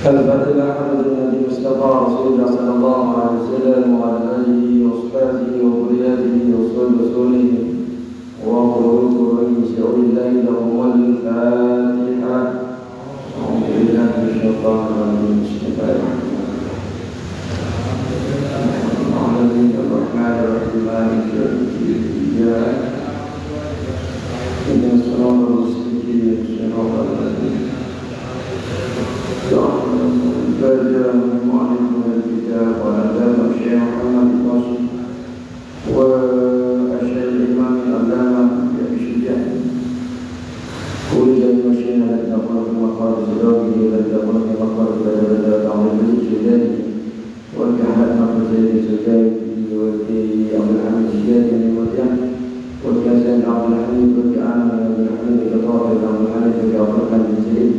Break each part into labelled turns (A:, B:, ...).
A: الفاتحة للنبي المصطفى رسول الله صلى الله عليه وسلم وعلى آله وصحبه وذريته وصحبه وقلوب من شر الله لهم الفاتحة. أعوذ بالله من الشيطان الرجيم. بسم الله الرحمن الرحيم. مالك يوم الدين. إياك اهدنا الصراط المستقيم صراط الذين فجاء معلم الكتاب وعلامة الشيخ محمد القاسم والشيخ الإمام العلامة أبي شجاع ولد المشيخ الذي تقول في مقر زواجه الذي تقول في مقر تعظيم الشجاعي وكحل مقر زيد الزجاجي وفي عبد الحميد الشجاعي من المدينة وكاسين عبد الحميد وكأعلم عبد الحميد كطاهر عبد الحميد وكأفرقا من زيد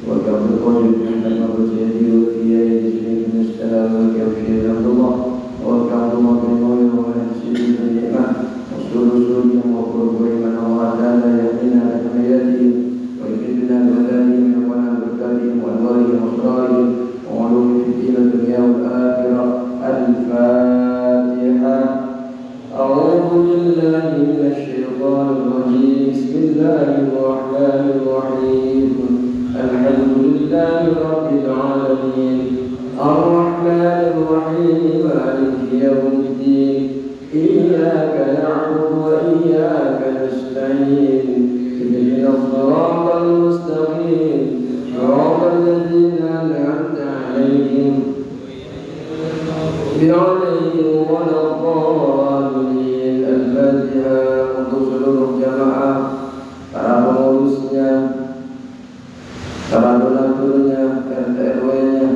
A: وكأفر القول محمد مقر زيدي وكياي جسمين من السلام وكأفشي عبد الله وكأفر الله بن نوير ومحسين بن الإمام وصول رسولهم وقربهم وعدانا يقينا لحمياتهم ويجدنا بهدائهم وعنا بركاتهم وأنوارهم وأسرارهم وعلوم في الدين الدنيا والآخرة. الفاتحة. أعوذ بالله من الشيطان الرجيم. بسم الله الرحمن الرحيم. الحمد لله رب العالمين الرحمن الرحيم مالك يوم الدين إياك نعبد وإياك نستعين اهدنا الصراط المستقيم صراط الذين أنعمت عليهم ولا الضالين. الفاتحة. Untuk seluruh jamaah, para pengurusnya, para donaturnya, RT RW-nya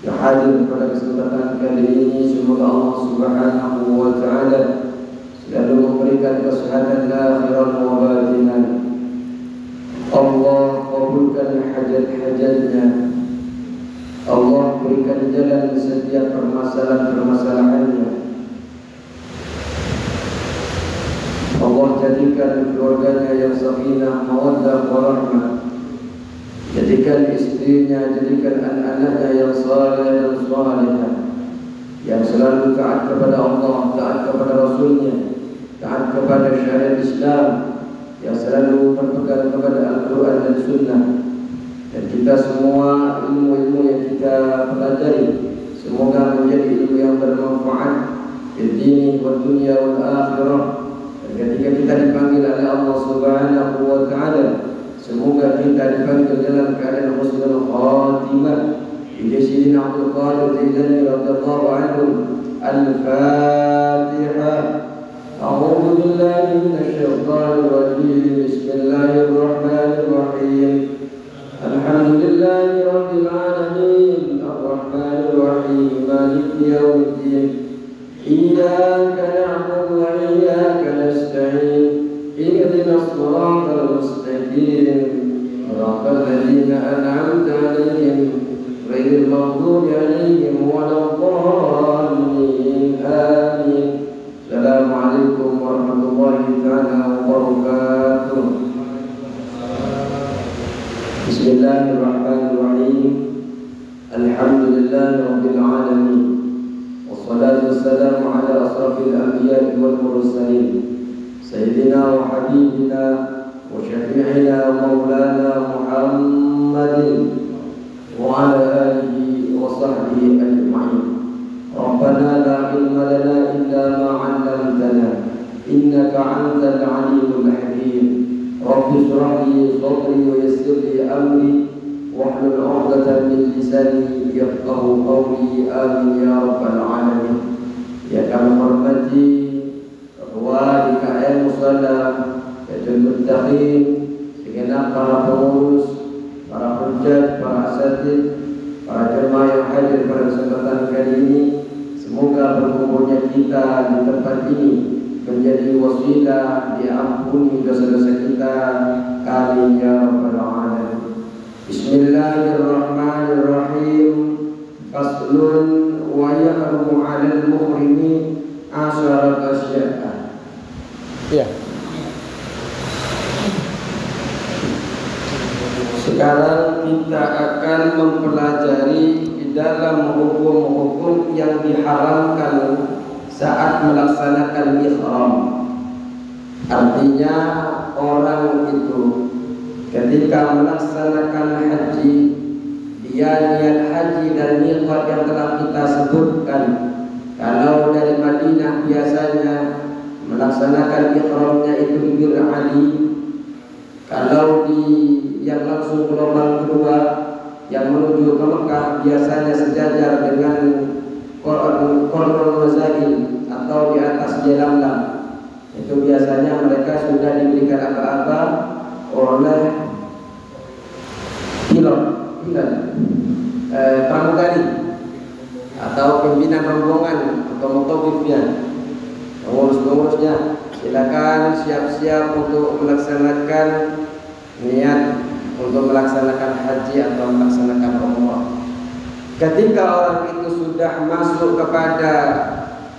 A: yang hadir pada kesempatan kali ini, semoga Allah Subhanahu wa taala selalu memberikan kesehatan lahir wa batinan. Allah kabulkan hajat-hajatnya. Allah berikan jalan setiap permasalahan-permasalahannya. Allah jadikan keluarganya yang sakinah, mawaddah, warahmah. Jadikan istrinya, jadikan anak-anaknya yang saleh dan salihah, yang selalu taat kepada Allah, taat kepada Rasulnya, taat kepada syariat Islam, yang selalu berpegang kepada Al-Quran dan Sunnah. Dan kita semua, ilmu-ilmu yang kita pelajari, semoga menjadi ilmu yang bermanfaat di dini wa dunia wal akhirah. Dan ketika kita dipanggil oleh Allah Subhanahu wa taala, semoga kita dipanggil dalam keadaan husnul khatimah. Ila Sayyidina Abdul Qadir Jailani radhiyallahu anhu. Al-Fatihah. A'udzu billahi minasy syaithanir rajim. Bismillahirrahmanir rahim. Alhamdulillahi rabbil alamin arrahmanir rahim maliki yaumiddin iyyaka na'budu wa iyyaka nasta'in ihdinas siratal mustaqim siratal ladzina an'amta 'alaihim ghairil maghdubi 'alaihim waladdallin. Amin. Assalamualaikum warahmatullahi taala wabarakatuh. Bismillahirrahmanirrahim. Alhamdulillahi rabbil alamin. Wassalatu wassalamu ala asrafil anbiya'i wal mursalin Sayyidina wa habibina wa syafi'ina wa maulana Muhammadin wa ala alihi wa sahbihi ajma'in. Rabbana la ilma lana illa ma 'allamtana innaka antal alimul hakim. Rabbi shrah li sadri wa yassir li amri wahlul 'uqdatam min lisani yafqahu qawli. Amin ya rabbal alamin. Ya kami hormati ketua DKM Musalla Baitul Muttaqin, segenap para pengurus, para hujjat, para asatidz, para jemaah yang hadir pada kesempatan kali ini. Semoga berkumpulnya kita di tempat ini menjadi wasilah diampuni dosa-dosa kita. Amin ya rabbal alamin. Bismillahirrahmanirrahim. Faslun wa yahrumu 'alal muhrimi 'asharat asya'a. Ya. Sekarang kita akan mempelajari di dalam hukum-hukum yang diharamkan saat melaksanakan ihram. Artinya orang itu ketika melaksanakan haji, dia niat haji dan miqat yang telah kita sebutkan. Kalau dari Madinah biasanya melaksanakan ihramnya itu di Bir Ali. Kalau di yang langsung gelombang kedua yang menuju ke Mekah biasanya sejajar dengan Qur'ul Mazail atau di atas Jalamlam. Itu biasanya mereka sudah diberikan apa-apa oleh pilot pramugari atau pimpinan rombongan atau mutawifnya, pengurus-pengurusnya. Silakan siap-siap untuk melaksanakan niat untuk melaksanakan haji atau melaksanakan umrah. Ketika orang itu sudah masuk kepada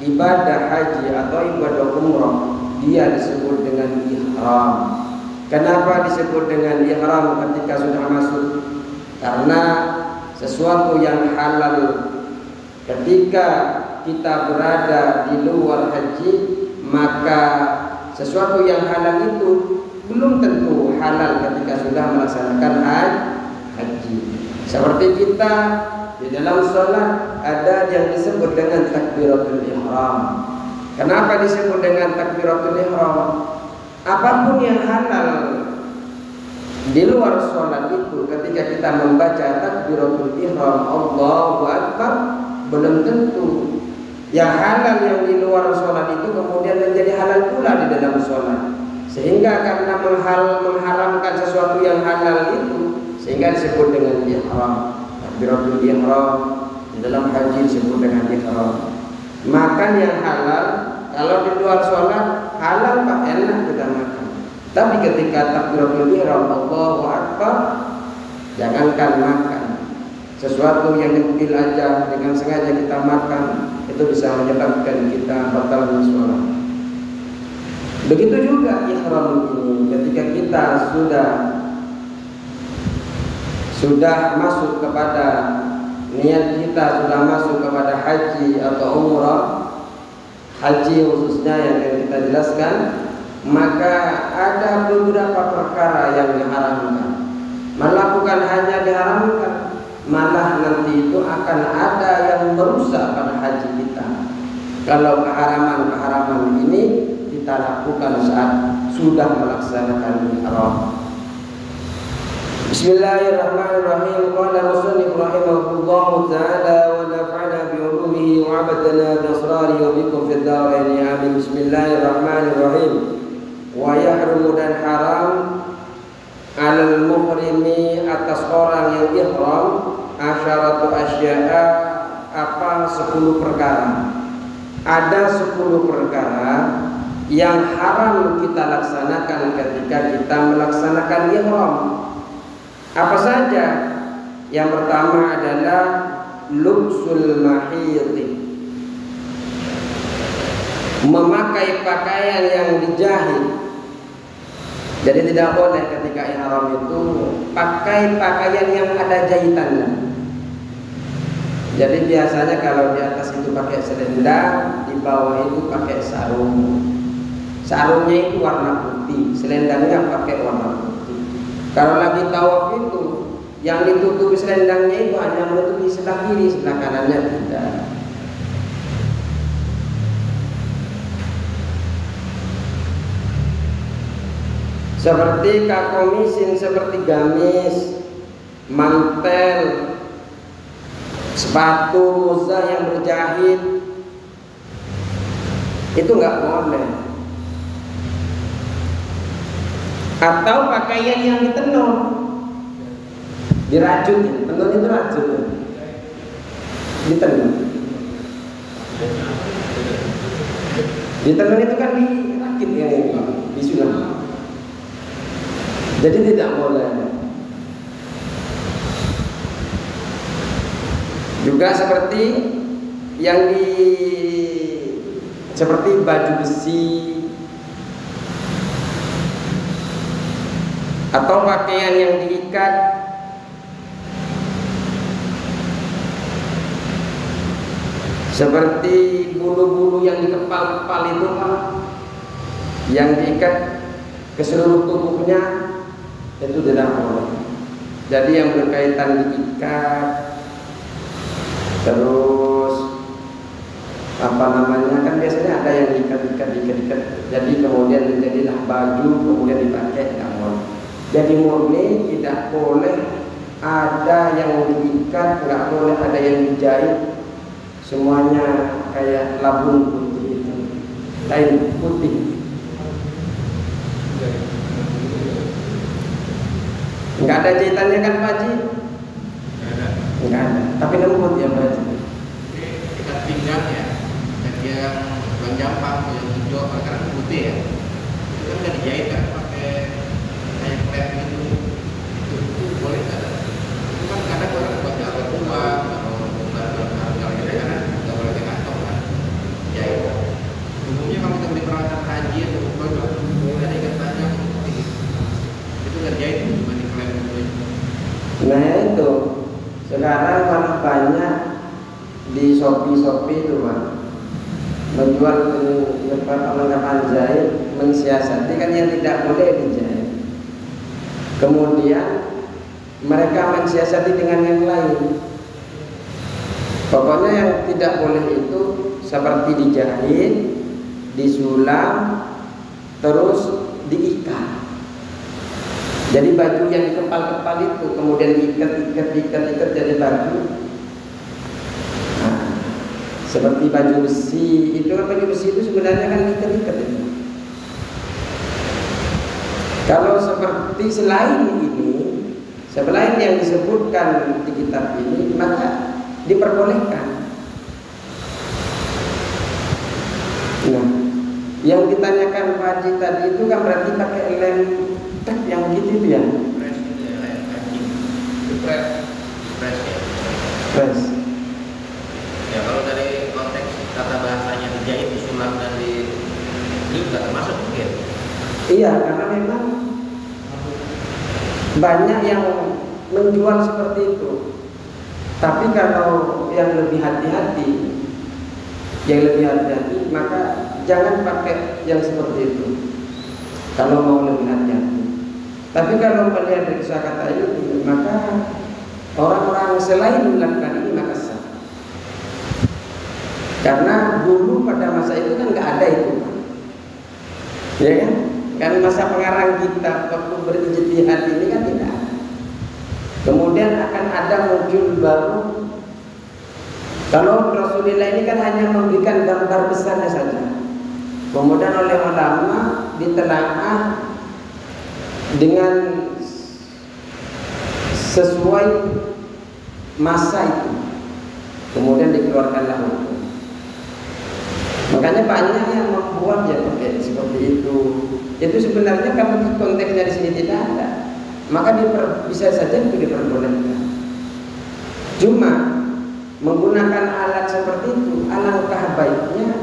A: ibadah haji atau ibadah umrah, dia disebut dengan ihram. Kenapa disebut dengan ihram ketika sudah masuk? Karena sesuatu yang halal ketika kita berada di luar haji, maka sesuatu yang halal itu belum tentu halal ketika sudah melaksanakan haji. Seperti kita di dalam sholat ada yang disebut dengan takbiratul ihram. Kenapa disebut dengan takbiratul ihram? Apapun yang halal di luar sholat itu, ketika kita membaca takbiratul ihram Allahu Akbar, belum tentu yang halal yang di luar sholat itu kemudian menjadi halal pula di dalam sholat. Sehingga karena mengharamkan sesuatu yang halal itu, sehingga disebut dengan ihram. Takbiratul ihram di dalam haji disebut dengan ihram. Makan yang halal kalau di luar sholat halal, Pak, enak kita makan. Tapi ketika takbiratul ihram Allahu Akbar, jangankan makan, sesuatu yang kecil aja dengan sengaja kita makan itu bisa menyebabkan kita batalnya sholat. Begitu juga ihram ini, ketika kita sudah masuk kepada niat, kita sudah masuk kepada haji atau umrah, haji khususnya yang kita jelaskan, maka ada beberapa perkara yang diharamkan. Melakukan hanya diharamkan, malah nanti itu akan ada yang merusak pada haji kita. Kalau keharaman ini kita lakukan saat sudah melaksanakan ihram. Bismillahirrahmanirrahim. Qala musannif rahimahullahu ta'ala wa nafa'ana bi ulumihi wa 'abadana bi asrari wa bikum fid dharain. Amin. Bismillahirrahmanirrahim. Wa yahrumu, dan haram, 'alal muhrimi, atas orang yang ihram, asyaratu asya'a, 10 perkara. Ada 10 perkara yang haram kita laksanakan ketika kita melaksanakan ihram. Apa saja? Yang pertama adalah lubsul mahidhi, memakai pakaian yang dijahit. Jadi tidak boleh ketika ihram itu pakai pakaian yang ada jahitannya. Jadi biasanya kalau di atas itu pakai selendang, di bawah itu pakai sarung. Sarungnya itu warna putih, selendangnya pakai warna putih. Kalau lagi tawaf itu, yang ditutupi selendangnya itu hanya menutupi sebelah kiri, sebelah kanannya tidak. Seperti kakomisin, seperti gamis, mantel, sepatu muzah yang berjahit, itu nggak boleh. Atau pakaian yang ditenun, diracun, tenun itu racun, ditenun. Ditenun itu kan dirakit ya, disulam. Jadi tidak boleh. Juga seperti yang seperti baju besi atau pakaian yang diikat Seperti bulu-bulu yang di kepal-kepal itu Pak, yang diikat ke seluruh tubuhnya, itu tidak boleh. Jadi yang berkaitan diikat, terus apa namanya, kan biasanya ada yang diikat. Jadi kemudian menjadilah baju, kemudian dipakai, tidak boleh. Jadi murni tidak boleh ada yang diikat, nggak boleh ada yang dijahit. Semuanya kayak labung putih itu, kain putih. Nggak ada jahitannya kan Pak Haji? Nggak ada. Tapi lembut ya Pak Haji.
B: Ikat pinggang ya, dan yang bang jampang yang hijau karena putih ya, itu kan nggak dijahit kan, pakai kayak klep gitu. Itu boleh nggak? Itu kan kadang orang buat jalan tua, kalau kita karena nggak boleh di kantong kan, jahit. Umumnya kalau kita beli peralatan haji atau apa, boleh ada ikatannya. Itu nggak jahit, cuma di klep gitu.
A: Nah itu sekarang malah banyak di Shopee itu Pak, menjual perlengkapan jahit, mensiasati kan yang tidak boleh dijahit. Kemudian mereka mensiasati dengan yang lain. Pokoknya yang tidak boleh itu seperti dijahit, disulam, terus diikat. Jadi baju yang dikepal-kepal itu kemudian diikat jadi baju. Nah, seperti baju besi itu kan, baju besi itu sebenarnya kan diikat itu. Kalau seperti selain yang disebutkan di kitab ini, maka diperbolehkan. Nah, yang ditanyakan Pak Haji tadi itu kan berarti pakai lem yang begitu itu ya?
B: Press gitu ya, lem kancing. Press ya.
A: Press.
B: Ya kalau dari konteks kata bahasanya dijahit, disulam dan itu nggak termasuk mungkin.
A: Iya, karena memang banyak yang menjual seperti itu. Tapi kalau yang lebih hati-hati, maka jangan pakai yang seperti itu. Kalau mau lebih hati-hati. Tapi kalau melihat dari kata ini, maka orang-orang selain melakukan ini maka sah. Karena dulu pada masa itu kan nggak ada itu, ya kan? Kan masa pengarang kita waktu berijtihad ini kan tidak ada. Kemudian akan ada muncul baru. Kalau Rasulullah ini kan hanya memberikan gambar besarnya saja. Kemudian oleh ulama ditelaah dengan sesuai masa itu, kemudian dikeluarkanlah hukum. Makanya banyak yang membuat ya pakai seperti itu. Itu sebenarnya kalau di konteksnya di sini tidak ada, maka bisa saja itu diperbolehkan. Cuma menggunakan alat seperti itu alangkah baiknya,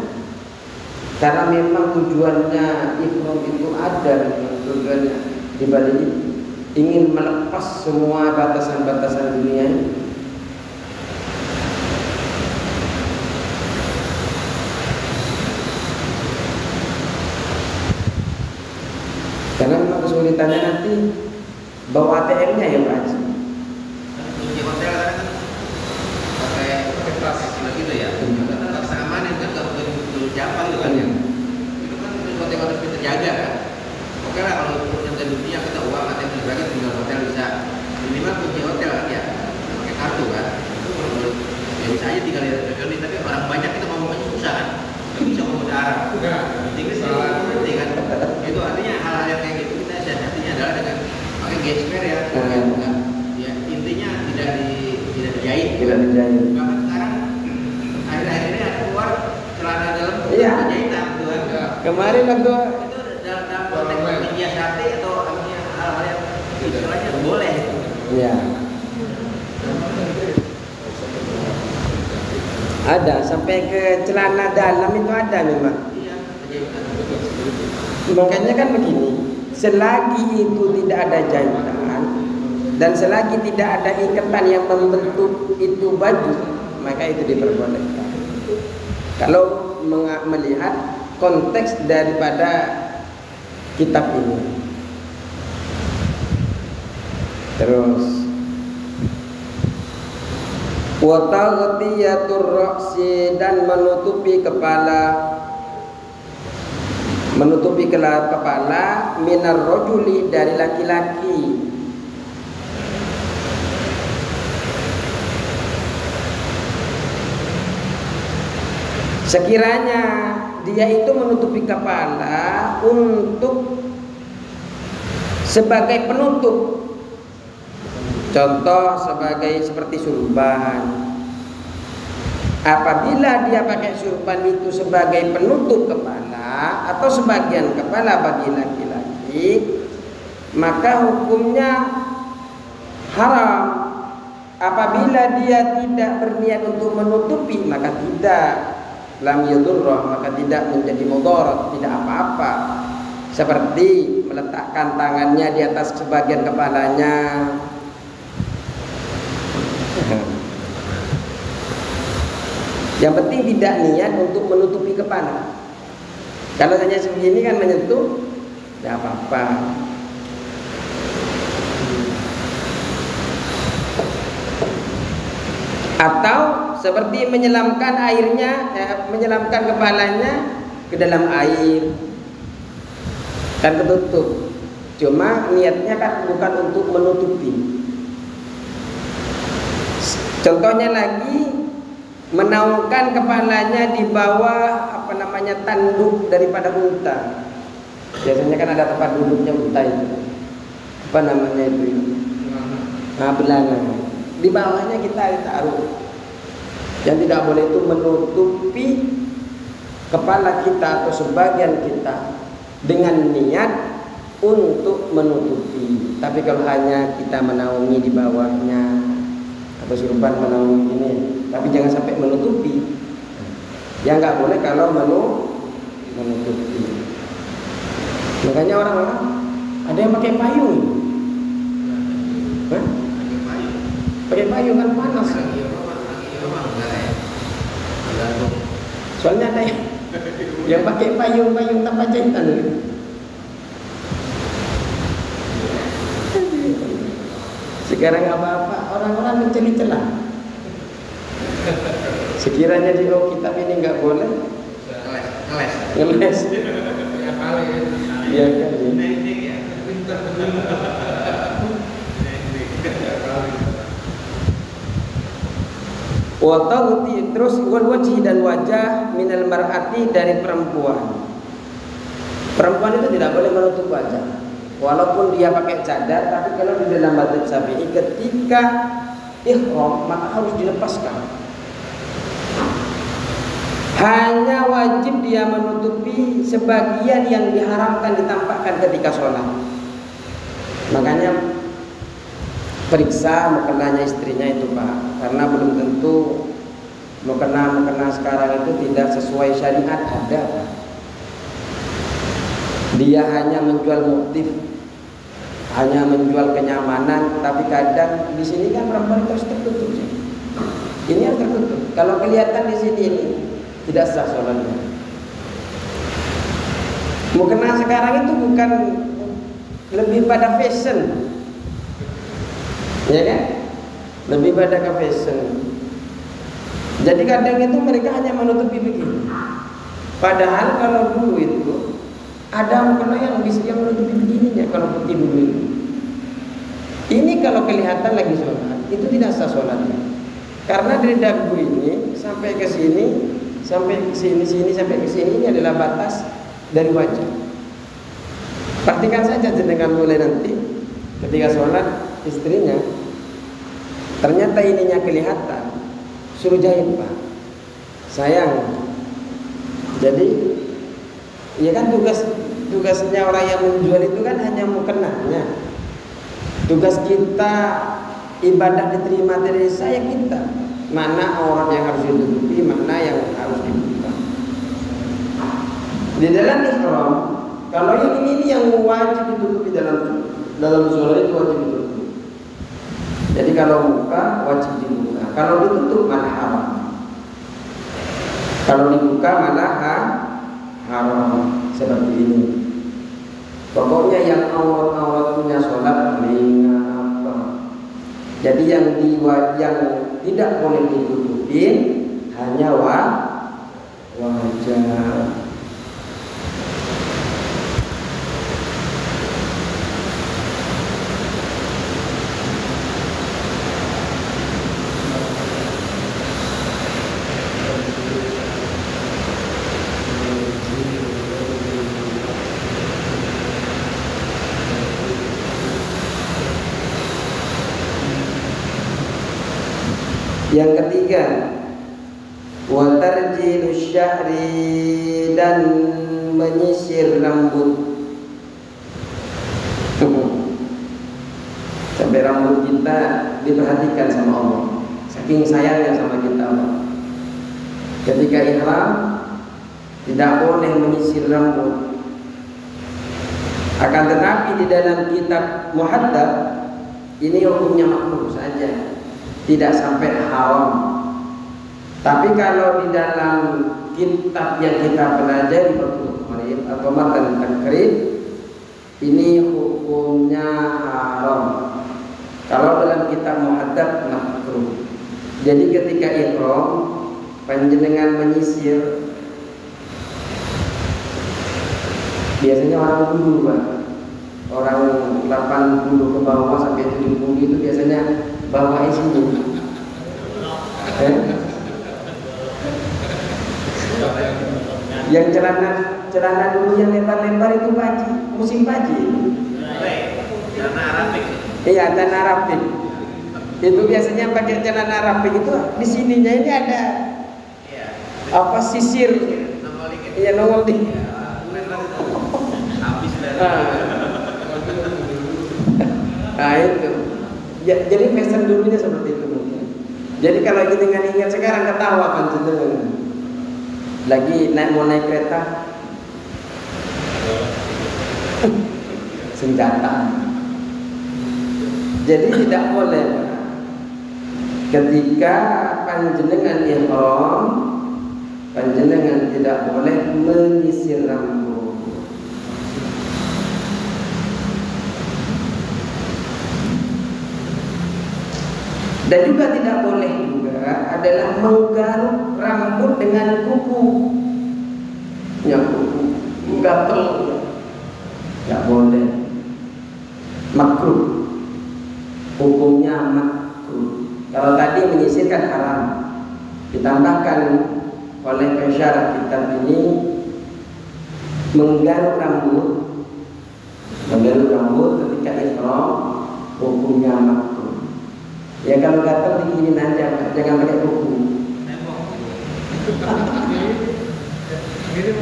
A: karena memang tujuannya ihram itu ada, tujuannya dibalik ingin melepas semua batasan-batasan dunia ini. Karena memang kesulitannya nanti bawa ATM-nya ya Pak Haji.
B: Kunci hotel kan pakai tas gitu ya. Karena tak keamanan kan nggak betul siapa gitu kan ya. Itu kan hotel harus kita jaga kan. Oke lah kalau yang dari dunia kita uang ATM berarti tinggal hotel bisa minimal kunci hotel kan ya. Pakai kartu kan. Itu kalau ya bisa aja tinggal di hotel, tapi orang banyak kita ngomongnya susah kan. Nggak bisa ngomong darah. Inggris nanti kan. Itu artinya hal-hal yang kayak gitu kita siasatinya adalah dengan pakai gesper ya. Ya intinya tidak dijahit.
A: Tidak dijahit.
B: Bahkan sekarang akhir-akhir ini ada keluar celana dalam jahitan tuh kan.
A: Kemarin waktu
B: Itu dalam konteks menyiasati atau artinya hal-hal yang istilahnya boleh.
A: ya ada sampai ke celana dalam itu ada memang.
B: Iya, jahitan.
A: Makanya kan begini, selagi itu tidak ada jahitan dan selagi tidak ada ikatan yang membentuk itu baju, maka itu diperbolehkan.
C: Kalau melihat konteks daripada kitab ini. Terus wa taghtiyatur ra'si, dan menutupi kepala, minar rajuli, dari laki-laki. Sekiranya dia itu menutupi kepala untuk sebagai penutup, contoh seperti surban. Apabila dia pakai surban itu sebagai penutup kepala atau sebagian kepala bagi laki-laki, maka hukumnya haram. Apabila dia tidak berniat untuk menutupi, maka tidak, lam yadurrah, maka tidak menjadi mudarat, tidak apa-apa. Seperti meletakkan tangannya di atas sebagian kepalanya. Yang penting tidak niat untuk menutupi kepala. Kalau hanya segini kan menyentuh, tidak apa-apa. Atau seperti menyelamkan airnya, menyelamkan kepalanya ke dalam air, kan ketutup. Cuma niatnya kan bukan untuk menutupi. Contohnya lagi, menaungkan kepalanya di bawah tanduk daripada unta. Biasanya kan ada tempat duduknya unta itu. Apa namanya itu? Belana. Di bawahnya kita taruh. Yang tidak boleh itu menutupi kepala kita atau sebagian kita dengan niat untuk menutupi. Tapi kalau hanya kita menaungi di bawahnya atau surban menaungi ini, tapi jangan sampai menutupi. Ya nggak boleh kalau menutupi. Makanya orang-orang ada yang pakai payung. Hah? Pakai payung kan panas. Soalnya ada yang pakai payung tanpa jahitan. Sekarang apa-apa orang-orang mencari celah. Sekiranya di kitab ini nggak boleh, ngeles. Iya kan? Watauti, terus wajhi, dan wajah minal mar'ati, dari perempuan. Perempuan itu tidak boleh menutup wajah, walaupun dia pakai cadar. Tapi kalau di dalam madzhab Syafi'i ketika ihram maka harus dilepaskan. Hanya wajib dia menutupi sebagian yang diharamkan ditampakkan ketika sholat. Makanya periksa mukenanya istrinya itu Pak, karena belum tentu mukena sekarang itu tidak sesuai syariat. Ada Pak, dia hanya menjual motif, hanya menjual kenyamanan, tapi kadang di sini kan perempuan itu harus tertutup. Ini yang tertutup. Kalau kelihatan di sini ini tidak sah sholatnya. Mukena sekarang itu bukan lebih pada fashion, ya kan? Lebih pada ke fashion. Jadi kadang itu mereka hanya menutupi begini. Padahal kalau dulu itu ada mukena yang bisa menutupi begininya, kalau putih dulu itu. Ini kalau kelihatan lagi sholat, itu tidak sah sholatnya. Karena dari dagu ini sampai ke sini, sampai ke sini, sampai ke sini, ini adalah batas dari wajah. Perhatikan saja dengan mulai nanti ketika sholat istrinya, ternyata ininya kelihatan, suruh jahit Pak, sayang. Jadi ya kan tugasnya orang yang menjual itu kan hanya mukenanya. Tugas kita ibadah diterima dari saya kita, mana orang yang harus ditutupi, mana yang harus dibuka. Di dalam ihram, kalau ini yang wajib ditutupi dalam sholat itu wajib ditutup. Jadi kalau buka wajib dibuka, kalau ditutup mana haram. Kalau dibuka malah haram seperti ini. Pokoknya yang aurat punya sholat ringan apa. Jadi yang tidak boleh ditutupin hanya wajah. Yang ketiga, wa tarjilu syahri, dan menyisir rambut. Sampai rambut kita diperhatikan sama Allah, saking sayangnya sama kita Allah. Ketika ihram tidak boleh menyisir rambut. Akan tetapi di dalam kitab Muhaddab ini hukumnya makruh saja, tidak sampai haram. Tapi kalau di dalam kitab yang kita pelajari atau matan takrib, ini hukumnya haram. Kalau dalam kitab Muhaddab makruh. Jadi ketika ihram panjenengan menyisir, biasanya orang dulu Pak, orang 80 ke bawah sampai 70 itu biasanya bawa isinya. Yang celana dulu yang lebar-lebar itu paji, musim paji.
B: Celana Arabik.
C: Iya, celana Arabik. Itu biasanya pakai celana Arabik itu di sininya ini ada apa sisir. Iya, nongol di.
B: Habis dari.
C: Nah itu. Ya, jadi fashion dulunya seperti itu mungkin. Jadi kalau kita ingat sekarang ketawa kan cenderung. Lagi mau naik kereta, senjata. Jadi tidak boleh ketika panjenengan ihram, panjenengan tidak boleh menyisir rambut. Dan juga tidak boleh juga adalah menggaruk rambut dengan kuku. Ya, kuku gatel, tidak boleh. Makruh. Hukumnya makruh. Kalau tadi menyisirkan haram, ditambahkan oleh pensyarah kitab ini menggaruk rambut ketika ihram, hukumnya makruh. Ya kalau gatal diginin aja, jangan pakai kuku.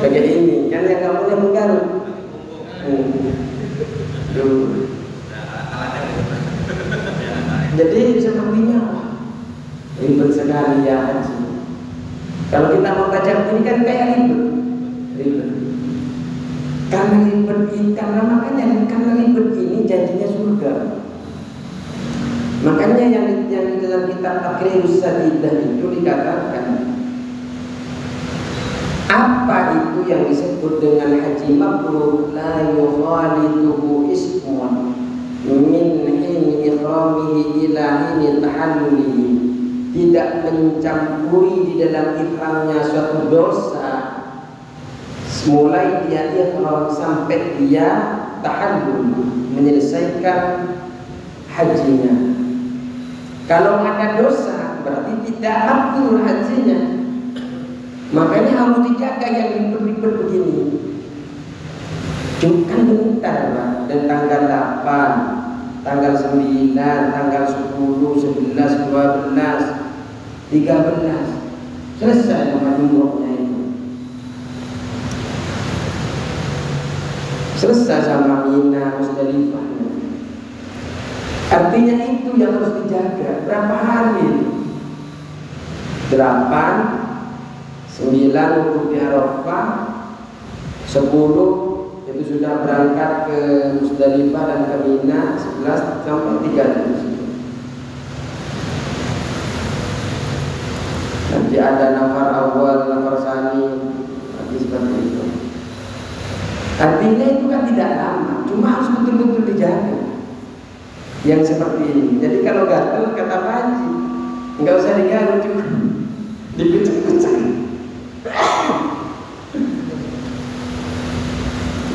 C: Pakai ini, kan yang nggak boleh menggaruk. Jadi sepertinya ribet sekali ya haji. Kalau kita mau baca ini kan kayak ribet. Karena ribet ini janjinya surga. Makanya yang di dalam kitab Akhirus Sadidah itu dikatakan apa itu yang disebut dengan haji mabrur, la yukhalituhu ismun min hin ihramihi ila hin tahallulihi, tidak mencampuri di dalam ihramnya suatu dosa mulai dia ihram sampai dia tahallul menyelesaikan hajinya. Kalau ada dosa berarti tidak mabrur hajinya. Makanya harus dijaga yang ribet-ribet begini. Cuma bentar Pak, dan tanggal 8, tanggal 9, tanggal 10, 11, 12, 13 selesai umrohnya itu. Selesai sama Mina, Musdalifah. Artinya itu yang harus dijaga. Berapa hari? 8, 9 untuk di Arafah, 10 itu sudah berangkat ke Musdalifah dan ke Mina, 11 sampai 13. Nanti Jadi ada nafar awal, nafar sani, seperti itu. Artinya itu kan tidak lama, cuma harus betul-betul dijaga. Yang seperti ini. Jadi kalau gatel kata Pak Haji, nggak usah digaruk, cuma dikucek-kucek.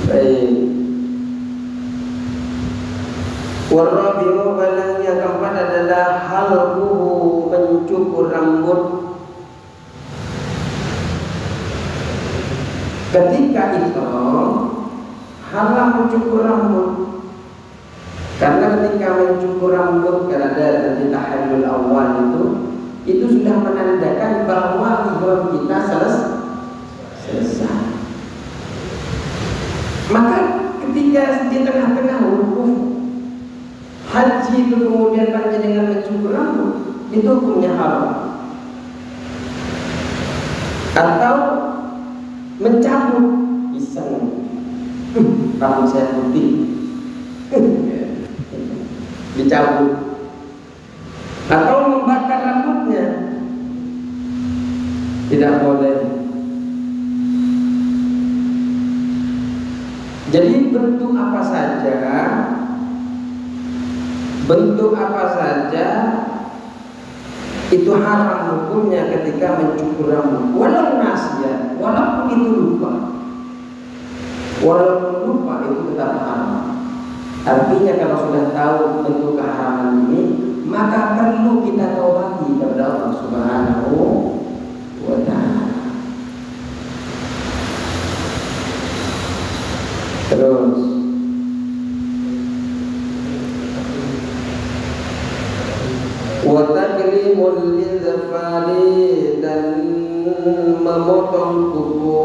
C: Baik. Warabi'u balang yang keempat adalah halquhu, mencukur rambut. Ketika ihram haram mencukur rambut, karena ketika mencukur rambut karena ada di tahallul awal itu sudah menandakan bahwa ihram kita selesai. Maka ketika di tengah-tengah wukuf haji itu kemudian panjenengan mencukur rambut, itu hukumnya haram. Atau mencabut iseng, rambut saya putih, dicabut. Atau membakar rambutnya, tidak boleh. Jadi bentuk apa saja itu haram hukumnya ketika mencukur rambut, walaupun itu lupa itu tetap haram. Artinya kalau sudah tahu bentuk keharaman ini, maka perlu kita taubati kepada Allah Subhanahu wa ta'ala. Terus wa taklimul izfari, dan memotong kuku,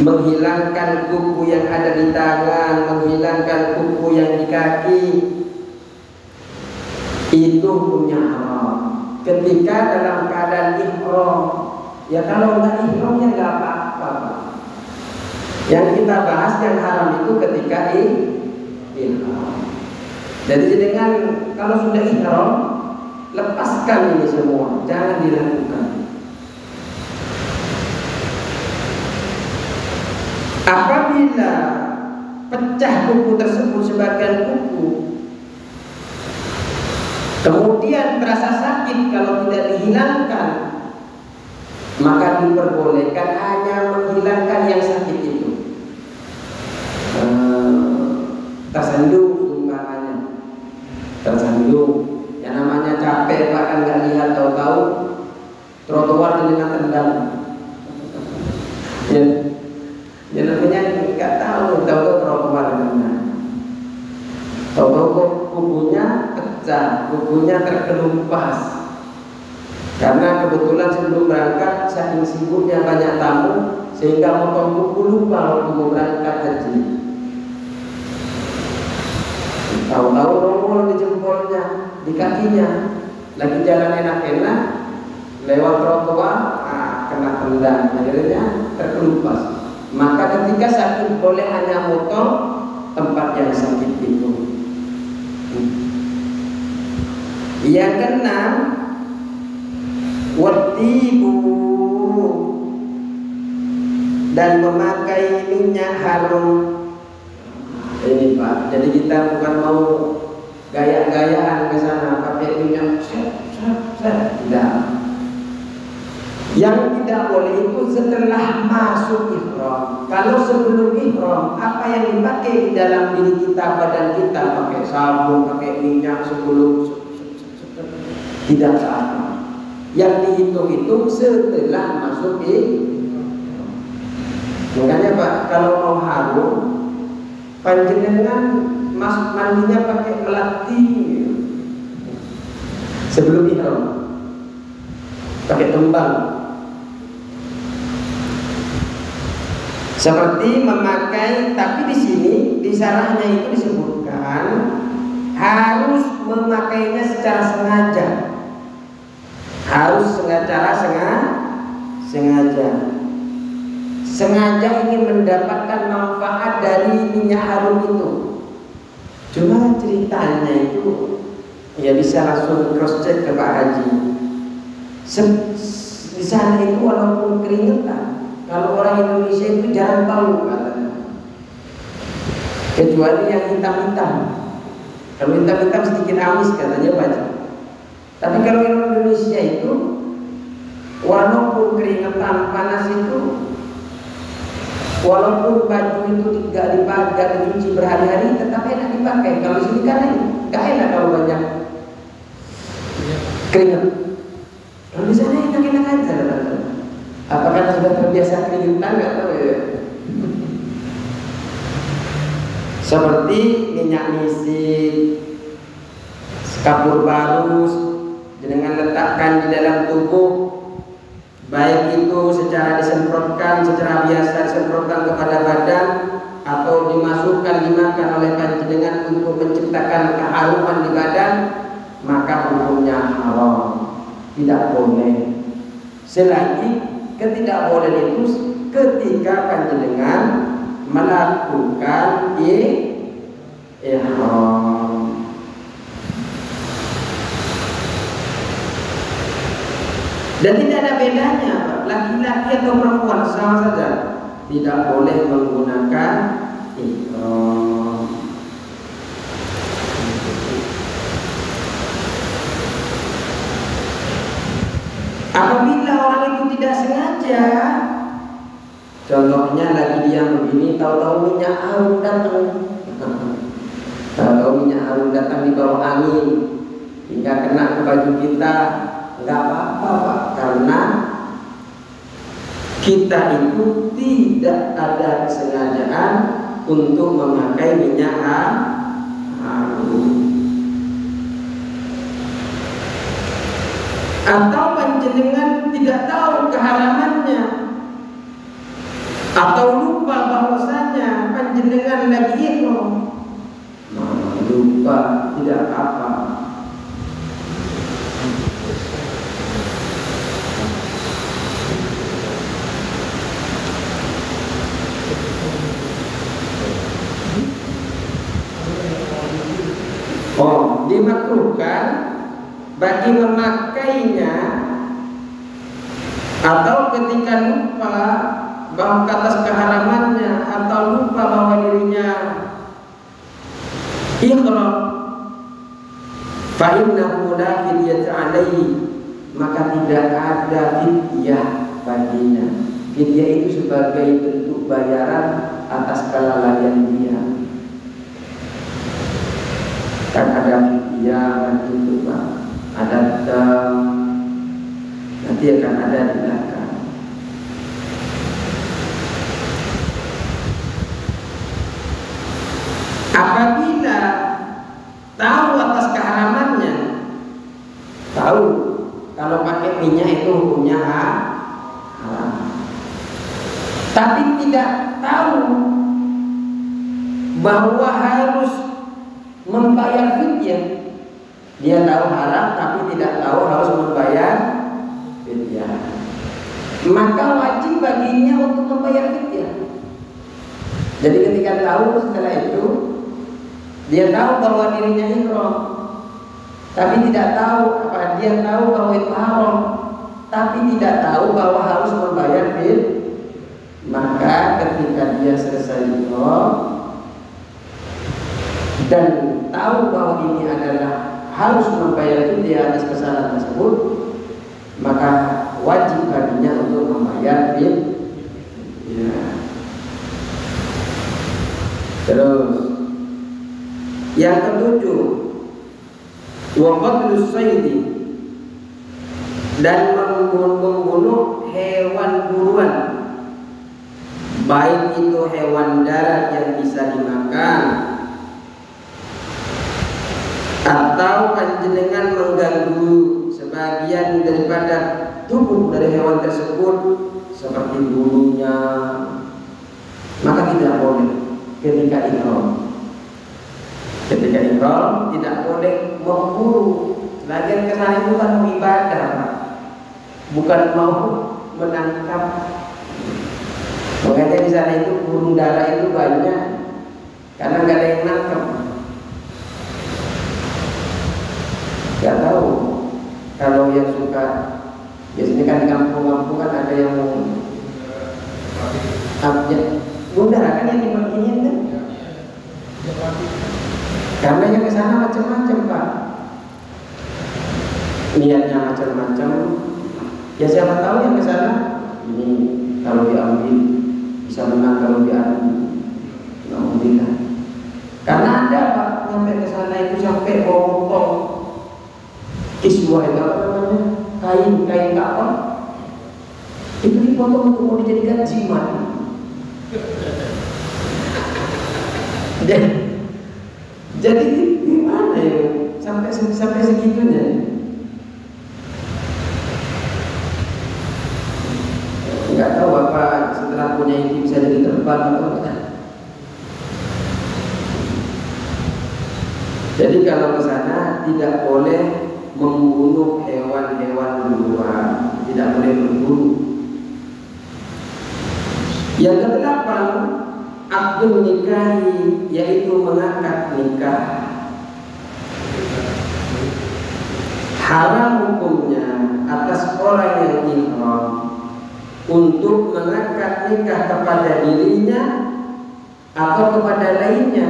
C: menghilangkan kuku yang ada di tangan, menghilangkan kuku yang di kaki, itu hukumnya haram ketika dalam keadaan ihram. Ya kalau enggak ihram ya enggak apa-apa. Yang kita bahas yang haram itu ketika ihram. Jadi dengan kalau sudah ihram, lepaskan ini semua, jangan dilakukan. Apabila pecah kuku tersebut, sebagian kuku, kemudian terasa sakit kalau tidak dihilangkan, maka diperbolehkan hanya menghilangkan yang sakit itu. Tersandung umpamanya, yang namanya capek bahkan nggak lihat, tahu-tahu trotoar dengan tendang. Ya namanya nggak tahu trotoar dengan, tahu-tahu kukunya pecah, kukunya terkelupas. Karena kebetulan sebelum berangkat saking sibuknya banyak tamu sehingga motong kuku lupa waktu mau berangkat haji. Tahu-tahu nongol di jempolnya, di kakinya, lagi jalan enak-enak, lewat trotoar, kena tendang, akhirnya terkelupas. Maka ketika sakit boleh hanya motong tempat yang sakit itu. Yang keenam, watibu, dan memakai minyak harum. Ini Pak, jadi kita bukan mau gaya-gayaan ke sana pakai minyak tidak. Yang tidak boleh itu setelah masuk ihram. Kalau sebelum ihram, apa yang dipakai di dalam diri kita, badan kita, pakai sabun, pakai minyak sebelum tidak sama. Yang dihitung itu setelah masuk ihram. Makanya Pak, kalau mau harum, panjenengan mandinya pakai melati sebelum ihram, pakai tembang. Seperti memakai, tapi di sini di sarahnya itu disebutkan harus memakainya secara sengaja, harus secara sengaja ingin mendapatkan manfaat dari minyak harum itu. Cuma ceritanya itu ya bisa langsung cross check ke Pak Haji. Di sana itu walaupun keringetan, kalau orang Indonesia itu jarang tahu katanya, kecuali yang hitam-hitam. Kalau hitam-hitam sedikit amis katanya baca. Tapi kalau orang Indonesia itu walaupun keringetan panas itu, walaupun baju itu tidak dipakai, dicuci berhari-hari, tetap enak dipakai. Kalau sini kan nggak enak kalau banyak keringat. Kalau di sana enak-enak aja. Apakah sudah terbiasa keringetan? Nggak tahu ya. Seperti minyak misik, kapur barus, dengan letakkan di dalam tubuh, baik itu secara disemprotkan, secara biasa disemprotkan kepada badan, atau dimasukkan dimakan oleh panjenengan untuk menciptakan keharuman di badan, maka hukumnya haram, tidak boleh. Selagi ketidakbolehan itu ketika panjenengan melakukan ihram. Dan tidak ada bedanya, laki-laki atau perempuan sama saja tidak boleh menggunakan ihram. Apabila orang itu tidak sengaja, contohnya lagi dia begini, tahu-tahu minyak harum datang, tahu-tahu minyak harum datang di bawah angin hingga kena ke baju kita, nggak apa-apa Pak, karena kita itu tidak ada kesengajaan untuk memakai minyak harum. Atau panjenengan tidak tahu keharamannya, atau lupa bahwasanya panjenengan lagi ihram, lupa, tidak apa. Dimakruhkan bagi memakainya atau ketika lupa bahwa atas keharamannya, atau lupa bahwa dirinya ihram, fa innahu la fidyata alaihi, maka tidak ada fidyah baginya. Fidyah itu sebagai bentuk bayaran atas kelalaian dia. Kan ada fidyah itu Pak, ada dam, nanti akan ada di belakang. Apabila tahu atas keharamannya, tahu kalau pakai minyak itu hukumnya haram, tapi tidak tahu bahwa harus membayar fidyah. Dia tahu haram tapi tidak tahu harus membayar fidyah, maka wajib baginya untuk membayar fidyah. Jadi ketika tahu, setelah itu dia tahu bahwa dirinya ihram, tapi tidak tahu, dia tahu bahwa itu haram, tapi tidak tahu bahwa harus membayar fidyah, maka ketika dia selesai ihram dan tahu bahwa ini adalah harus membayar fidyah atas kesalahan tersebut, maka wajib baginya untuk membayar fidyah. Terus yang ketujuh, wa qatlus saidi, dan membunuh hewan buruan, baik itu hewan darat yang bisa dimakan, atau panjenengan mengganggu sebagian daripada tubuh dari hewan tersebut seperti bulunya, maka tidak boleh ketika ihram. Ketika ihram tidak boleh memburu. Lagian kesana itu kan ibadah, bukan mau menangkap. Makanya di sana itu burung dara itu banyak karena nggak ada yang nangkap. Gak tahu kalau yang suka Biasanya kan di kampung-kampung kan ada yang bundar kan yang dimeginin kan? Karena yang ke sana macam-macam Pak. Niatnya macam-macam. Ya siapa tahu yang ke sana ini kalau diambil bisa menang, kalau diambil alhamdulillah. Karena ada Pak sampai ke sana itu sampai potong kiswah itu apa namanya? Kain kapal. Itu dipotong untuk mau dijadikan jimat. Jadi gimana ya sampai segitunya? Nggak tahu apa setelah punya ini bisa jadi terbang atau enggak. Jadi kalau ke sana tidak boleh membunuh hewan-hewan buruan, tidak boleh berburu. Yang kedelapan, akdul nikahi, yaitu mengakad nikah. Haram hukumnya atas orang yang ihram untuk mengakad nikah kepada dirinya atau kepada lainnya.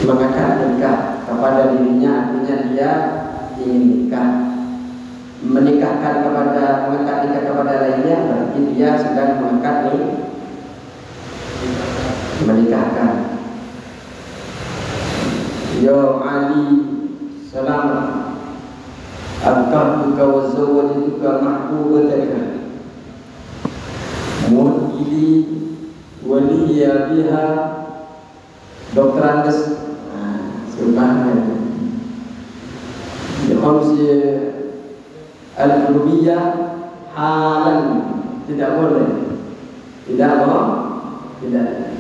C: Mengakad nikah kepada dirinya artinya dia ingin nikah. Mengakad nikah kepada lainnya berarti dia sedang mengakad menikahkan. Ya Ali, selamat. Akadtuka wa zawwajtuka mahbubataka. Mu'ili waliya biha. Dokter Andes subhanallah. Khamsi al-rubiyah halan, tidak boleh. Tidak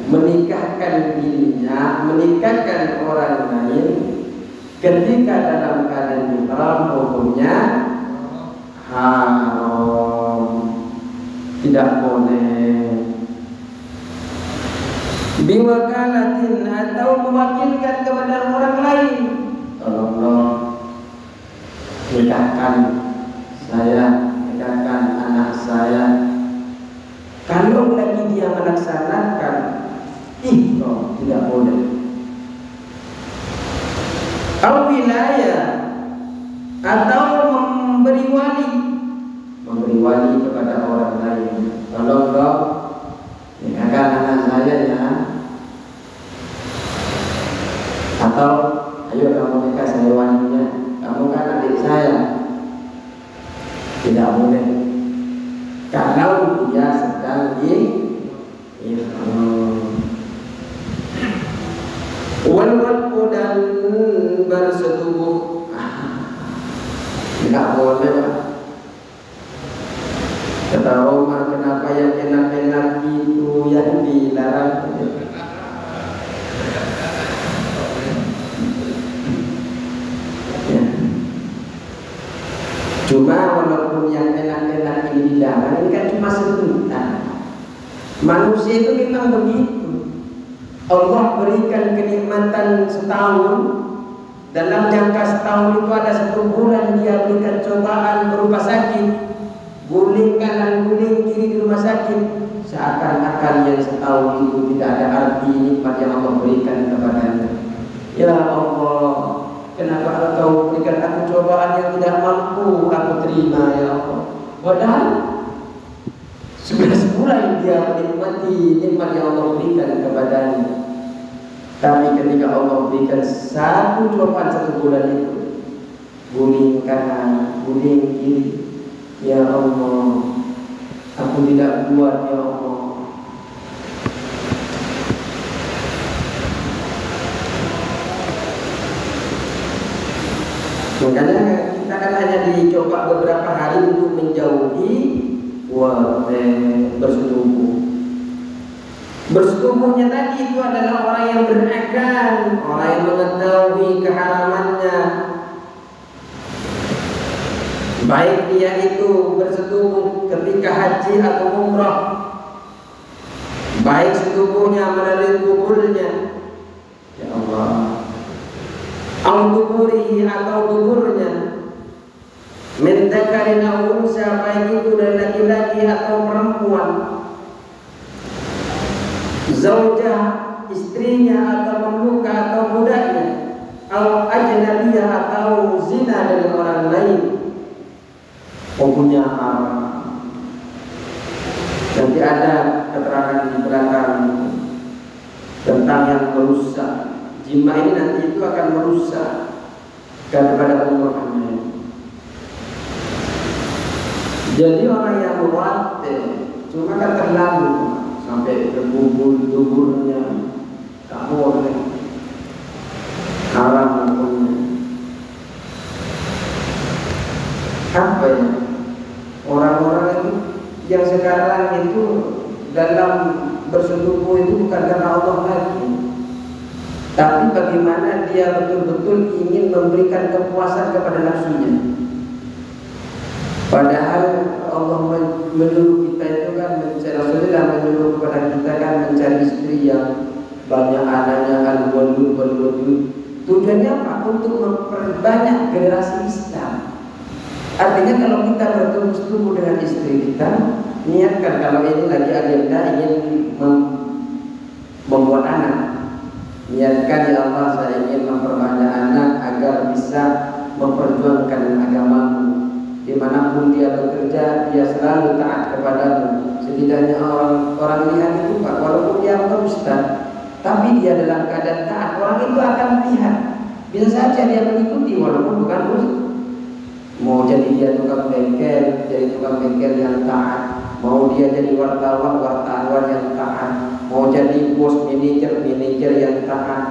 C: menikahkan dirinya, menikahkan orang lain ketika dalam keadaan ihram hukumnya haram, tidak boleh. Biwakalatin atau mewakilkan kepada orang lain. Tolong nikahkan saya, nikahkan anak saya. Kalau lagi dia melaksanakan ihram tidak boleh. Atau wilayah atau memberi wali kepada orang lain. Tolong dong nikahkan anak saya ya. Atau ayo kamu nikah saya walinya. Kamu kan adik saya. Tidak boleh. Kalau dia sedang wal-wal dan bersetubuh, tidak boleh Pak. Kata Roma, kenapa yang enak-enak itu yang dilarang? Ya. Cuma walaupun yang enak-enak ini dilarang, ini kan cuma sebentar. Manusia itu memang begitu. Allah berikan kenikmatan setahun. Dalam jangka setahun itu ada 1 bulan dia berikan cobaan berupa sakit. Guling kanan, guling kiri di rumah sakit. Seakan-akan yang setahun itu tidak ada arti nikmat yang Allah berikan kepadanya. Ya Allah, kenapa Engkau berikan aku cobaan yang tidak mampu aku terima ya Allah. Padahal 11 bulan dia menikmati nikmat yang Allah berikan kepadanya. Tapi ketika Allah berikan 1 cobaan 1 bulan itu, guling kanan, guling kiri, ya Allah, aku tidak kuat ya Allah. Makanya kita kan hanya dicoba beberapa hari untuk menjauhi bersetubuh. Bersetubuhnya tadi itu adalah orang yang berakal, orang yang mengetahui keharamannya. Baik dia itu bersetubuh ketika haji atau umrah, baik setubuhnya melalui kuburnya, ya Allah, al-kuburihi atau kuburnya, min dzakarin aw unsa, baik itu dari laki-laki atau perempuan, zaujah, istrinya atau pemuka atau budaknya, atau ajnabiyah atau zina dengan orang lain, hukumnya haram. Nanti ada keterangan di belakang tentang yang merusak. Jima ini nanti itu akan merusak daripada umurnya. Jadi orang yang muwatir cuma kan terlalu sampai ke tubuhnya tak boleh, haram hukumnya. Apa ya? Orang-orang itu yang sekarang itu dalam bersetubuh itu bukan karena Allah lagi, tapi bagaimana dia betul-betul ingin memberikan kepuasan kepada nafsunya. Padahal Allah menyuruh kita itu kan mencari, Rasulullah menyuruh kepada kita kan mencari istri yang banyak anaknya, al-walud. Tujuannya apa? Untuk memperbanyak generasi Islam. Artinya kalau kita bertumbuh dengan istri kita, niatkan kalau ini lagi agenda ingin membuat anak, niatkan ya Allah saya ingin memperbanyak anak agar bisa memperjuangkan agamamu. Dimanapun dia bekerja, dia selalu taat kepadamu. Setidaknya orang lihat itu Pak, walaupun dia bukan ustaz, tapi dia dalam keadaan taat, orang itu akan lihat. Bisa saja dia mengikuti walaupun bukan ustaz. Mau jadi dia tukang bengkel, jadi tukang bengkel yang taat. Mau dia jadi wartawan yang taat. Mau jadi bos manajer yang taat.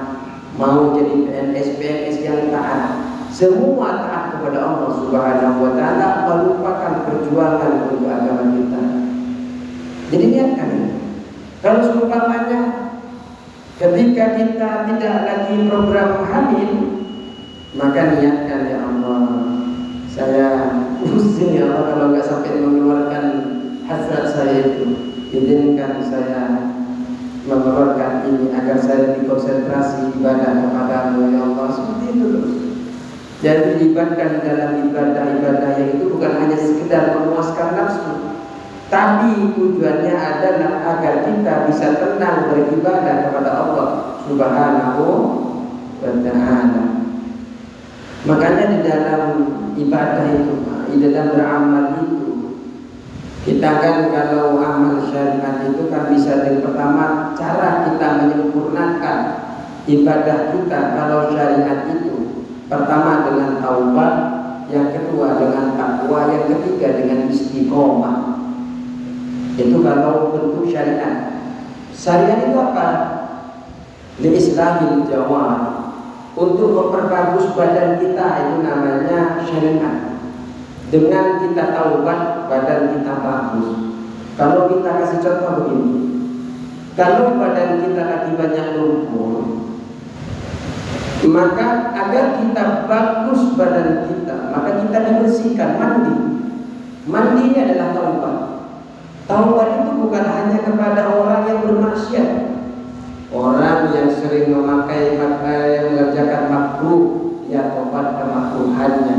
C: Mau jadi PNS yang taat. Semua taat kepada Allah Subhanahu wa taala, melupakan perjuangan untuk agama kita. Jadi niatkan ini. Kalau seumpamanya ketika kita tidak lagi program hamil, maka niatkan ya Allah, saya pusing ya Allah kalau nggak sampai mengeluarkan hasrat saya itu. Izinkan saya mengeluarkan ini agar saya dikonsentrasi ibadah kepadamu ya Allah. Seperti itu terus. Jadi dilibatkan dalam ibadah-ibadah yang itu bukan hanya sekedar memuaskan nafsu, tapi tujuannya adalah agar kita bisa tenang beribadah kepada Allah Subhanahu wa ta'ala. Makanya di dalam ibadah itu, di dalam beramal itu, kita kan kalau amal syariat itu kan bisa dari pertama cara kita menyempurnakan ibadah kita kalau syariat itu. Pertama dengan taubat, yang kedua dengan takwa, yang ketiga dengan istiqomah. Itu kalau bentuk syariat. Syariat itu apa? Li-islahil jawar, untuk memperbagus badan kita, itu namanya syariat. Dengan kita taubat, badan kita bagus. Kalau kita kasih contoh begini, kalau badan kita lagi banyak lumpur, maka agar kita bagus badan kita, maka kita dibersihkan, mandi. Mandi ini adalah taubat. Taubat itu bukan hanya kepada orang yang bermaksiat, orang yang sering memakai pakaian mengerjakan makruh, ya taubat kemakruhannya.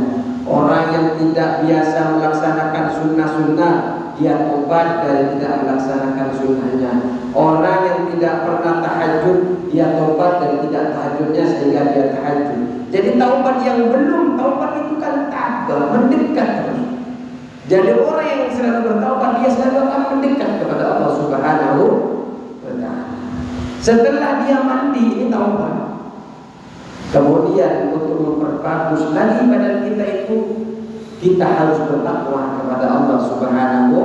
C: Orang yang tidak biasa melaksanakan sunnah-sunnah, dia taubat dari tidak melaksanakan sunnahnya. Orang yang tidak pernah tahajud, dia taubat dari tidak tahajudnya sehingga dia tahajud. Jadi taubat yang belum taubat itu kan tabah, mendekat terus. Jadi orang yang selalu bertaubat, dia selalu akan mendekat kepada Allah Subhanahu wa ta'ala. Setelah dia mandi, ini taubat. Kemudian untuk memperbagus lagi badan kita itu, kita harus bertakwa kepada Allah Subhanahu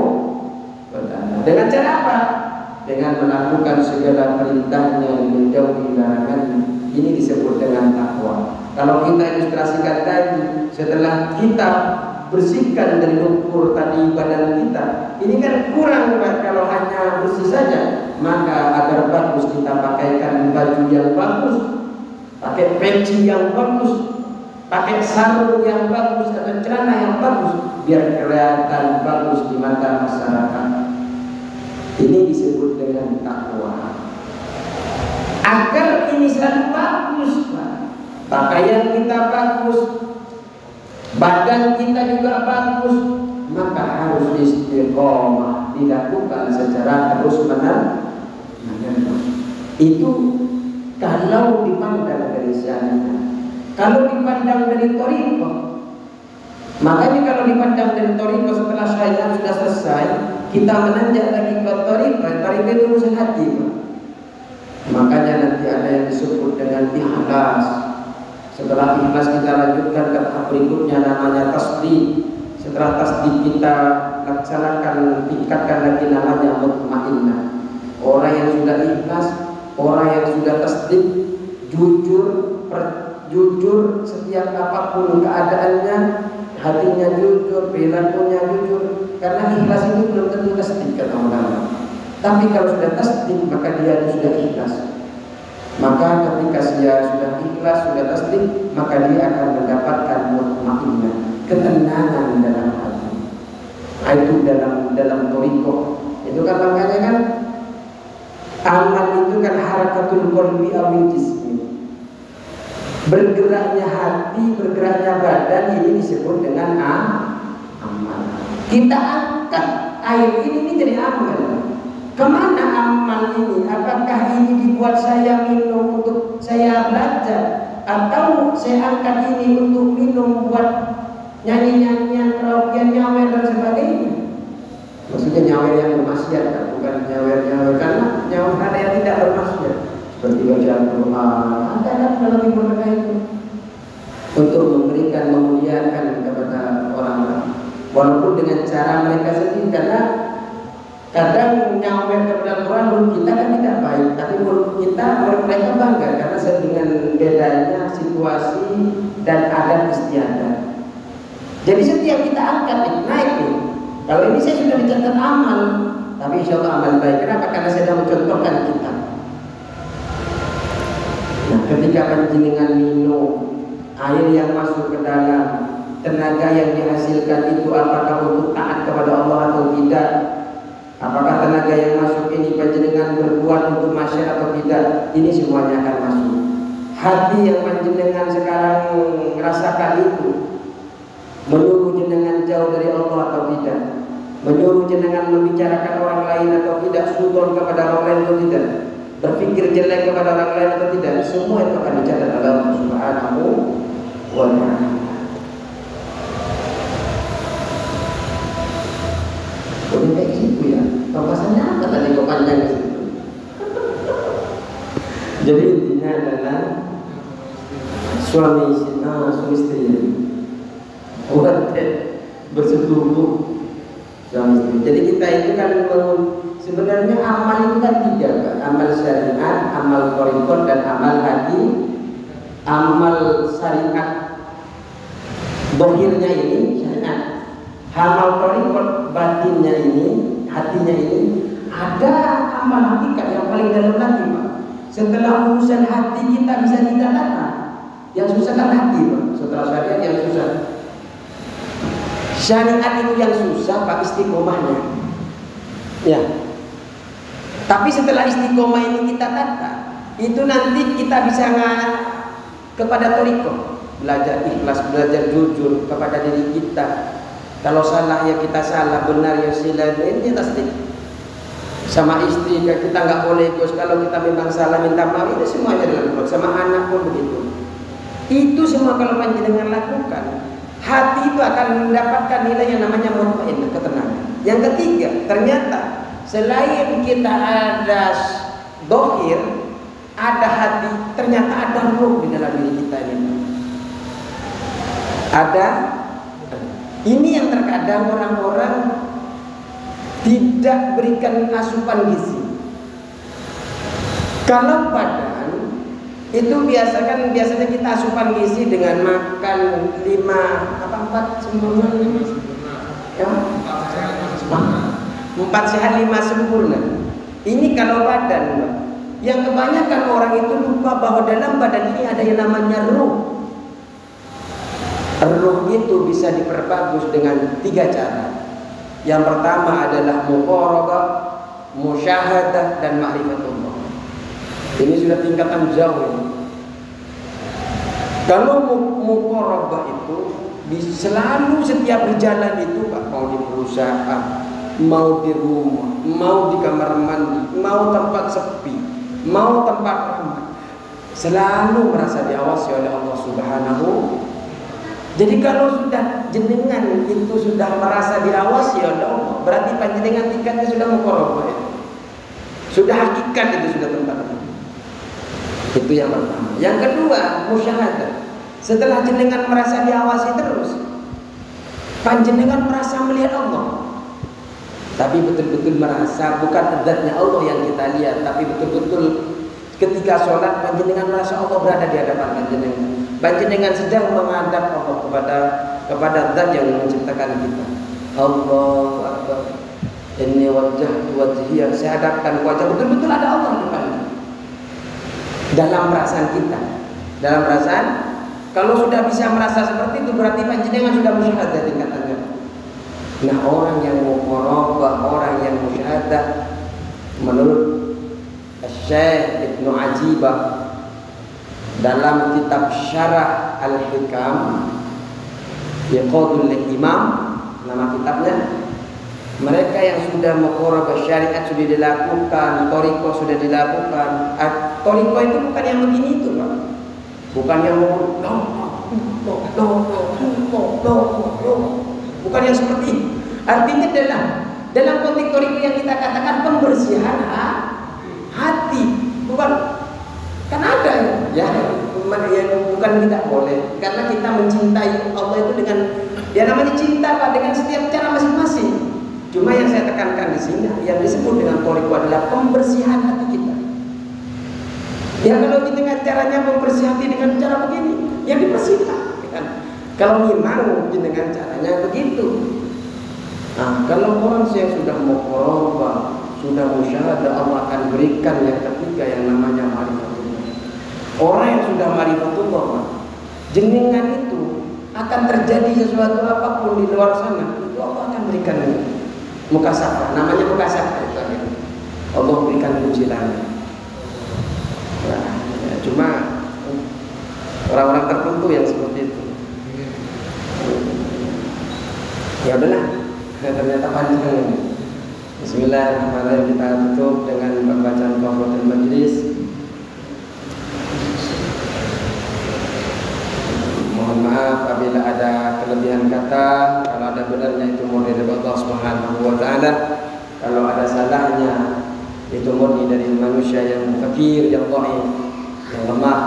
C: wa ta'ala. Dengan cara apa? Dengan melakukan segala perintahnya dan menjauhi larangannya. Ini disebut dengan takwa. Kalau kita ilustrasikan tadi, setelah kita bersihkan dari lumpur tadi badan kita, ini kan kurang kalau hanya bersih saja. Maka agar bagus kita pakaikan baju yang bagus, pakai peci yang bagus, pakai sarung yang bagus atau celana yang bagus, biar kelihatan bagus di mata masyarakat. Ini disebut dengan takwa. Agar ini selalu bagus, Pak. Pakaian kita bagus, badan kita juga bagus, maka harus istiqomah, dilakukan secara terus-menerus. Itu kalau dipandang dari syariat. Kalau dipandang dari thariqah, makanya kalau dipandang dari thariqah setelah syariat sudah selesai, kita menanjak lagi ke thariqah. Thariqah itu urusan hati, Pak. Makanya nanti ada yang disebut dengan ikhlas. Setelah ikhlas kita lanjutkan ke tahap berikutnya namanya tasdid. Setelah tasdid kita laksanakan, tingkatkan lagi namanya mutmainnah. Orang yang sudah ikhlas, orang yang sudah tasdid, jujur setiap apapun keadaannya, hatinya jujur, perilakunya jujur. Karena ikhlas itu belum tentu tasdid kata ulama. Tapi kalau sudah tasdid maka dia itu sudah ikhlas. Maka ketika dia sudah ikhlas, sudah tasdid, maka dia akan mendapatkan mutmainnah, ketenangan dalam hati. Itu dalam thariqah. Itu kan makanya kan amal itu kan harakatul qalbi awil jismi. Bergeraknya hati, bergeraknya badan, ini disebut dengan amal. Kita angkat air ini jadi amal. Kemana amal ini? Apakah ini dibuat saya minum untuk saya belajar, atau saya angkat ini untuk minum buat nyanyi-nyanyian, karaokean, nyawer dan sebagainya? Maksudnya nyawer yang bermaksiat, kan? Bukan nyawer karena nyawer ada yang tidak bermaksiat, seperti bacaan Quran. Ada kan dalam ibadah itu untuk memberikan, memuliakan kepada orang lain, walaupun dengan cara mereka sendiri. Karena kadang nyawer kepada Quran menurut kita kan tidak baik, tapi menurut mereka bangga karena dengan bedanya situasi dan adat istiadat. Jadi setiap kita angkat naik nih. Kalau ini saya sudah mencatat amal, tapi insya Allah amal baik. Kenapa? Karena saya sudah mencontohkan kita. Nah, ketika panjenengan minum air yang masuk ke dalam, tenaga yang dihasilkan itu apakah untuk taat kepada Allah atau tidak? Apakah tenaga yang masuk ini panjenengan berbuat untuk masyarakat atau tidak? Ini semuanya akan masuk. Hati yang panjenengan sekarang merasakan itu menyuruh jenengan jauh dari Allah atau tidak, menyuruh jenengan membicarakan orang lain atau tidak, sudon kepada orang lain atau tidak, berpikir jelek kepada orang lain atau tidak, semua itu akan dicatat oleh Allah Subhanahu wa ta'ala. Boleh kayak gitu ya? Pembahasannya apa tadi kok panjang ke situ? Jadi intinya adalah suami istri buat bersetubuh suami istri. Jadi kita itu kan sebenarnya amal itu kan tiga, Pak. Amal syariat, amal thariqah, dan amal hati. Amal syariat zahirnya ini syariat. Amal thariqah batinnya ini, hatinya ini, ada amal hakikat yang paling dalam hati, Pak. Setelah urusan hati kita bisa ditata. Yang susah kan hati, Pak. Setelah syariat yang susah. Syariat itu yang susah, Pak, istiqomahnya. Ya. Tapi setelah istiqomah ini kita tata, itu nanti kita bisa kepada thariqah. Belajar ikhlas, belajar jujur kepada diri kita. Kalau salah ya kita salah, benar ya sila, ini tasdik. Sama istri kita nggak boleh egois. Kalau kita memang salah minta maaf, itu semuanya dilakukan. Sama anak pun begitu. Itu semua kalau panjenengan lakukan, hati itu akan mendapatkan nilai yang namanya mutmainnah, ketenangan. Yang ketiga, ternyata selain kita ada dohir, ada hati, ternyata ada ruh di dalam diri kita ini. Ada. Ini yang terkadang orang-orang tidak berikan asupan gizi. Kalau badan itu biasanya kita asupan gizi dengan makan 4 sempurna. Ya? 4 sehat 5 sempurna. Ini kalau badan, Pak. Yang kebanyakan orang itu lupa bahwa dalam badan ini ada yang namanya ruh. Ruh itu bisa diperbagus dengan 3 cara. Yang pertama adalah muqarabah, musyahadah, dan ma'rifatullah. Ini sudah tingkatan jauh ini. Kalau muqarabah itu selalu setiap berjalan itu Pak, mau di perusahaan, mau di rumah, mau di kamar mandi, mau tempat sepi, mau tempat ramai, selalu merasa diawasi oleh Allah Subhanahu. Jadi kalau sudah jenengan itu sudah merasa diawasi oleh Allah, berarti panjenengan tingkatnya sudah muqarabah, sudah hakikat, itu sudah tempatnya. Itu yang pertama. Yang kedua, musyahadah. Setelah jenengan merasa diawasi terus, panjenengan merasa melihat Allah, tapi betul-betul merasa bukan zatnya Allah yang kita lihat, tapi betul-betul ketika sholat panjenengan merasa Allah berada di hadapan panjenengan. Panjenengan sedang menghadap Allah kepada zat yang menciptakan kita. Allahu Akbar. Inni wajjahtu wajhiya, saya hadapkan wajah, betul-betul ada Allah di depan. Dalam perasaan kita, dalam perasaan. Kalau sudah bisa merasa seperti itu, berarti panjenengan sudah musyahadah tingkatannya. Nah, orang yang muqarabah, orang yang musyahadah, menurut Syekh Ibnu Ajibah dalam kitab Syarah Al-Hikam Iqadul Imam, nama kitabnya, mereka yang sudah muqarabah syariat sudah dilakukan, thariqah sudah dilakukan. Thariqah itu bukan yang begini itu, Pak. Bukan yang bukan yang seperti ini. Artinya dalam konteks thariqah yang kita katakan pembersihan hati, bukan kan ada ya bukan tidak boleh, karena kita mencintai Allah itu dengan ya namanya cinta Pak, dengan setiap cara masing-masing. Cuma yang saya tekankan di sini yang disebut dengan thariqah adalah pembersihan hati kita. Ya kalau dengan caranya membersih hati dengan cara begini, ya dibersihkan kan? Kalau memang dengan caranya begitu. Nah, kalau orang yang sudah muqarabah, sudah musyahadah, Allah akan berikan yang ketiga yang namanya ma'rifatullah. Orang yang sudah ma'rifatullah, jenengan itu akan terjadi sesuatu apapun di luar sana, itu Allah akan berikan mukasafah, namanya mukasafah itu. Allah berikan ujian. Nah, ya, cuma orang-orang tertentu yang seperti itu. Ya udahlah, ternyata panjang ini. Bismillahirrahmanirrahim, kita tutup dengan pembacaan Qafwatul Majlis. Mohon maaf apabila ada kelebihan kata, kalau ada benarnya itu murni dari Allah Subhanahu wa taala. Kalau ada salahnya itu murni dari manusia yang fakir, yang dhaif, yang lemah.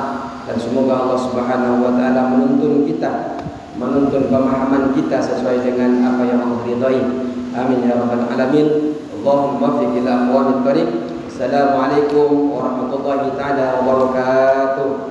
C: Dan semoga Allah Subhanahu wa taala menuntun kita, menuntun pemahaman kita sesuai dengan apa yang Allah ridhai. Amin ya rabbal alamin. Allahumma waffiq ila aqwamit thariq. Assalamualaikum warahmatullahi taala wabarakatuh.